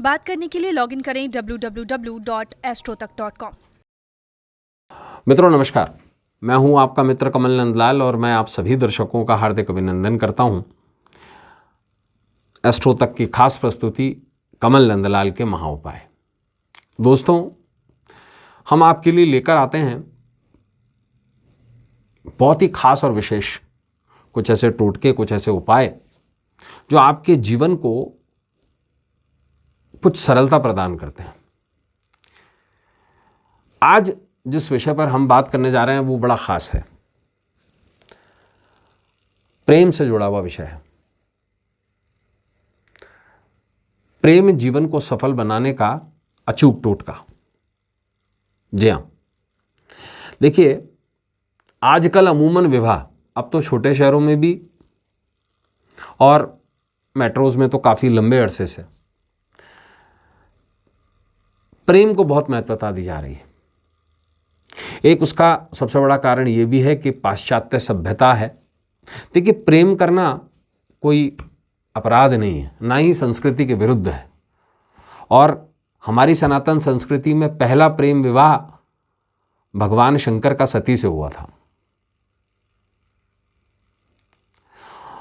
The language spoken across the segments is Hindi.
बात करने के लिए लॉगिन करें www.astrotak.com। मित्रों नमस्कार, मैं हूं आपका मित्र कमल नंदलाल और मैं आप सभी दर्शकों का हार्दिक अभिनंदन करता हूं एस्ट्रो तक की खास प्रस्तुति कमल नंदलाल के महा उपाय। दोस्तों, हम आपके लिए लेकर आते हैं बहुत ही खास और विशेष कुछ ऐसे टोटके, कुछ ऐसे उपाय जो आपके जीवन को कुछ सरलता प्रदान करते हैं। आज जिस विषय पर हम बात करने जा रहे हैं वो बड़ा खास है, प्रेम से जुड़ा हुआ विषय है। प्रेम जीवन को सफल बनाने का अचूक टोटका। जी हाँ, देखिए आजकल अमूमन विवाह अब तो छोटे शहरों में भी और मेट्रोज में तो काफ़ी लंबे अरसे से प्रेम को बहुत महत्वता दी जा रही है। एक उसका सबसे बड़ा कारण ये भी है कि पाश्चात्य सभ्यता है। देखिए, प्रेम करना कोई अपराध नहीं है, ना ही संस्कृति के विरुद्ध है। और हमारी सनातन संस्कृति में पहला प्रेम विवाह भगवान शंकर का सती से हुआ था।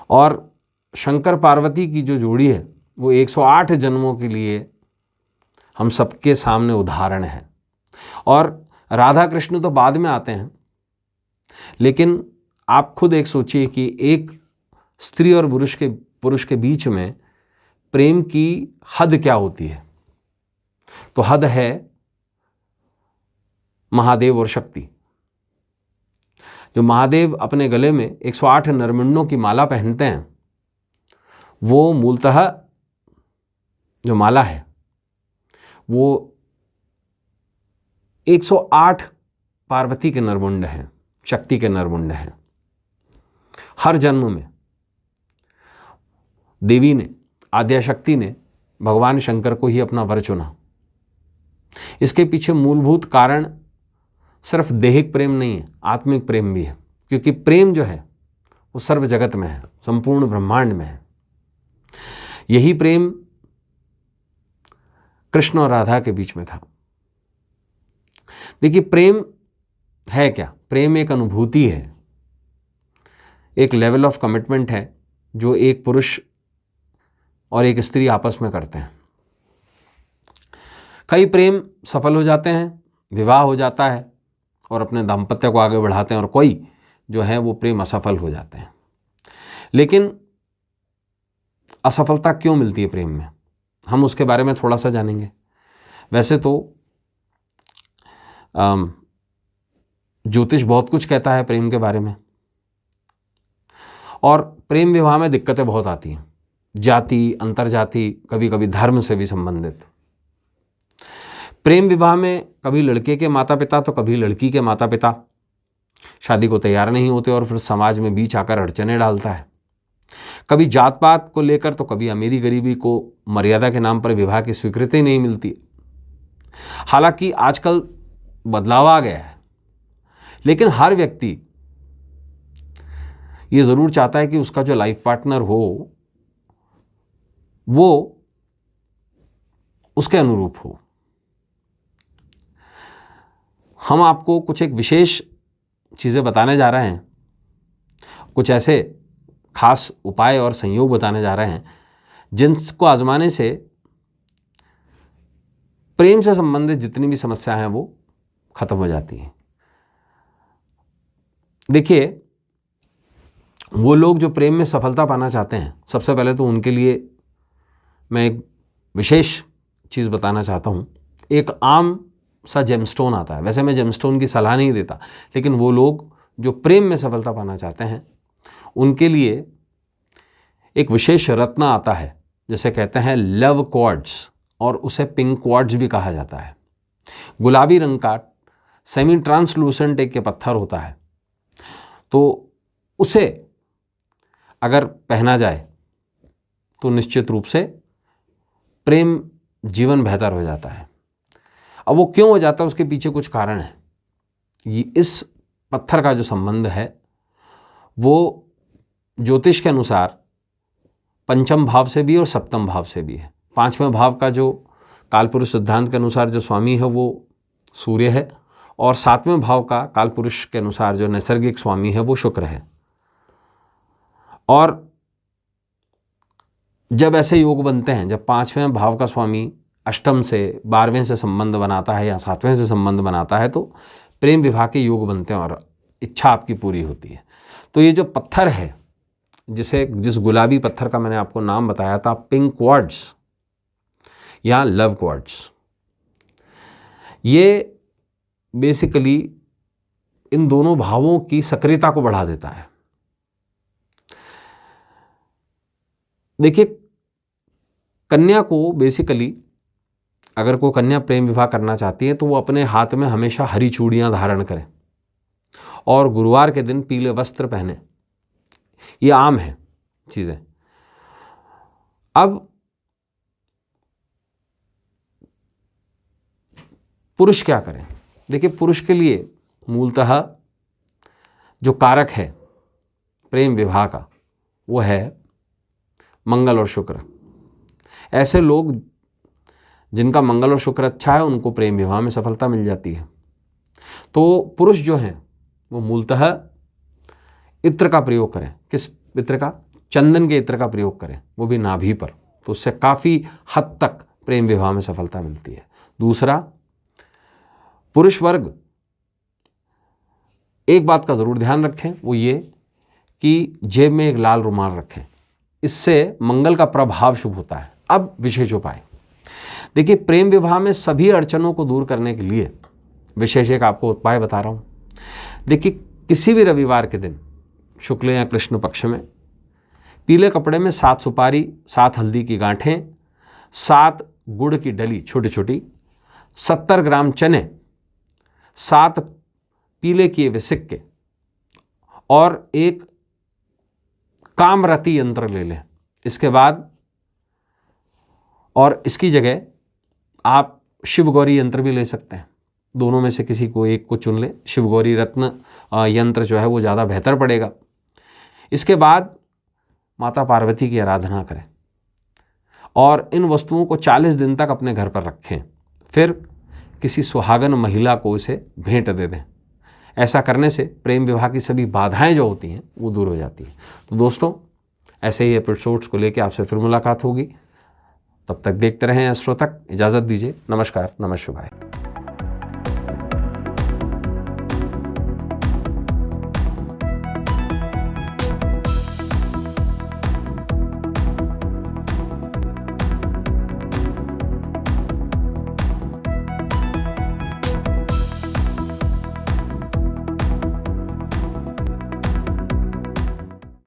और शंकर पार्वती की जो जोड़ी है वो 108 जन्मों के लिए हम सबके सामने उदाहरण है। और राधा कृष्ण तो बाद में आते हैं, लेकिन आप खुद एक सोचिए कि एक स्त्री और पुरुष के बीच में प्रेम की हद क्या होती है। तो हद है महादेव और शक्ति। जो महादेव अपने गले में 108 नरमुंडों की माला पहनते हैं, वो मूलतः जो माला है वो 108 पार्वती के नरमुंड हैं, शक्ति के नरमुंड हैं। हर जन्म में देवी ने, आद्याशक्ति ने भगवान शंकर को ही अपना वर चुना। इसके पीछे मूलभूत कारण सिर्फ दैहिक प्रेम नहीं है, आत्मिक प्रेम भी है। क्योंकि प्रेम जो है वो सर्व जगत में है, संपूर्ण ब्रह्मांड में है। यही प्रेम कृष्ण और राधा के बीच में था। देखिए, प्रेम है क्या? प्रेम एक अनुभूति है, एक लेवल ऑफ कमिटमेंट है जो एक पुरुष और एक स्त्री आपस में करते हैं। कई प्रेम सफल हो जाते हैं, विवाह हो जाता है और अपने दाम्पत्य को आगे बढ़ाते हैं, और कोई जो है वो प्रेम असफल हो जाते हैं। लेकिन असफलता क्यों मिलती है प्रेम में, हम उसके बारे में थोड़ा सा जानेंगे। वैसे तो ज्योतिष बहुत कुछ कहता है प्रेम के बारे में, और प्रेम विवाह में दिक्कतें बहुत आती हैं, जाति, अंतरजाति, कभी कभी धर्म से भी संबंधित। प्रेम विवाह में कभी लड़के के माता पिता तो कभी लड़की के माता पिता शादी को तैयार नहीं होते और फिर समाज में बीच आकर अड़चने डालता है। कभी जात पात को लेकर तो कभी अमीरी गरीबी को मर्यादा के नाम पर विवाह की स्वीकृति नहीं मिलती। हालांकि आजकल बदलाव आ गया है, लेकिन हर व्यक्ति ये जरूर चाहता है कि उसका जो लाइफ पार्टनर हो वो उसके अनुरूप हो। हम आपको कुछ एक विशेष चीज़ें बताने जा रहे हैं, कुछ ऐसे खास उपाय और संयोग बताने जा रहे हैं जिनको आजमाने से प्रेम से संबंधित जितनी भी समस्याएं हैं वो खत्म हो जाती हैं। देखिए, वो लोग जो प्रेम में सफलता पाना चाहते हैं, सबसे पहले तो उनके लिए मैं एक विशेष चीज़ बताना चाहता हूँ। एक आम सा जेमस्टोन आता है। वैसे मैं जेमस्टोन की सलाह नहीं देता, लेकिन वो लोग जो प्रेम में सफलता पाना चाहते हैं उनके लिए एक विशेष रत्न आता है, जिसे कहते हैं लव क्वार्ट्ज, और उसे पिंक क्वार्ट्ज भी कहा जाता है। गुलाबी रंग का सेमी ट्रांसलूसेंट एक पत्थर होता है। तो उसे अगर पहना जाए तो निश्चित रूप से प्रेम जीवन बेहतर हो जाता है। अब वो क्यों हो जाता है, उसके पीछे कुछ कारण है। ये इस पत्थर का जो संबंध है वो ज्योतिष के अनुसार पंचम भाव से भी और सप्तम भाव से भी है। पांचवें भाव का जो कालपुरुष सिद्धांत के अनुसार जो स्वामी है वो सूर्य है, और 7वें भाव का कालपुरुष के अनुसार जो नैसर्गिक स्वामी है वो शुक्र है। और जब ऐसे योग बनते हैं, जब 5वें भाव का स्वामी अष्टम से 12वें से संबंध बनाता है या 7वें से संबंध बनाता है, तो प्रेम विवाह के योग बनते हैं और इच्छा आपकी पूरी होती है। तो ये जो पत्थर है, जिस गुलाबी पत्थर का मैंने आपको नाम बताया था, पिंक क्वार्ट्ज या लव क्वार्ट्ज, ये बेसिकली इन दोनों भावों की सक्रियता को बढ़ा देता है। देखिए, कन्या को बेसिकली, अगर कोई कन्या प्रेम विवाह करना चाहती है तो वो अपने हाथ में हमेशा हरी चूड़ियां धारण करे और गुरुवार के दिन पीले वस्त्र पहने। ये आम है चीज़ें। अब पुरुष क्या करें? देखिए, पुरुष के लिए मूलतः जो कारक है प्रेम विवाह का वो है मंगल और शुक्र। ऐसे लोग जिनका मंगल और शुक्र अच्छा है, उनको प्रेम विवाह में सफलता मिल जाती है। तो पुरुष जो हैं वो मूलतः इत्र का प्रयोग करें। किस इत्र का? चंदन के इत्र का प्रयोग करें, वो भी नाभि पर, तो उससे काफ़ी हद तक प्रेम विवाह में सफलता मिलती है। दूसरा, पुरुष वर्ग एक बात का ज़रूर ध्यान रखें, वो ये कि जेब में एक लाल रुमाल रखें, इससे मंगल का प्रभाव शुभ होता है। अब विशेष उपाय देखिए, प्रेम विवाह में सभी अड़चनों को दूर करने के लिए विशेष एक आपको उपाय बता रहा हूँ। देखिए, किसी भी रविवार के दिन शुक्ल या कृष्ण पक्ष में पीले कपड़े में 7 सुपारी, 7 हल्दी की गांठें, 7 गुड़ की डली छोटी छोटी, 70 ग्राम चने, 7 पीले किए हुए सिक्के और एक कामरति यंत्र ले लें। इसके बाद, और इसकी जगह आप शिव गौरी यंत्र भी ले सकते हैं। दोनों में से किसी को एक को चुन लें। शिव गौरी रत्न यंत्र जो है वो ज़्यादा बेहतर पड़ेगा। इसके बाद माता पार्वती की आराधना करें और इन वस्तुओं को 40 दिन तक अपने घर पर रखें। फिर किसी सुहागन महिला को इसे भेंट दे दें। ऐसा करने से प्रेम विवाह की सभी बाधाएं जो होती हैं वो दूर हो जाती हैं। तो दोस्तों, ऐसे ही एपिसोड्स को लेकर आपसे फिर मुलाकात होगी। तब तक देखते रहें एस्ट्रो तक। इजाज़त दीजिए। नमस्कार, नमः शिवाय।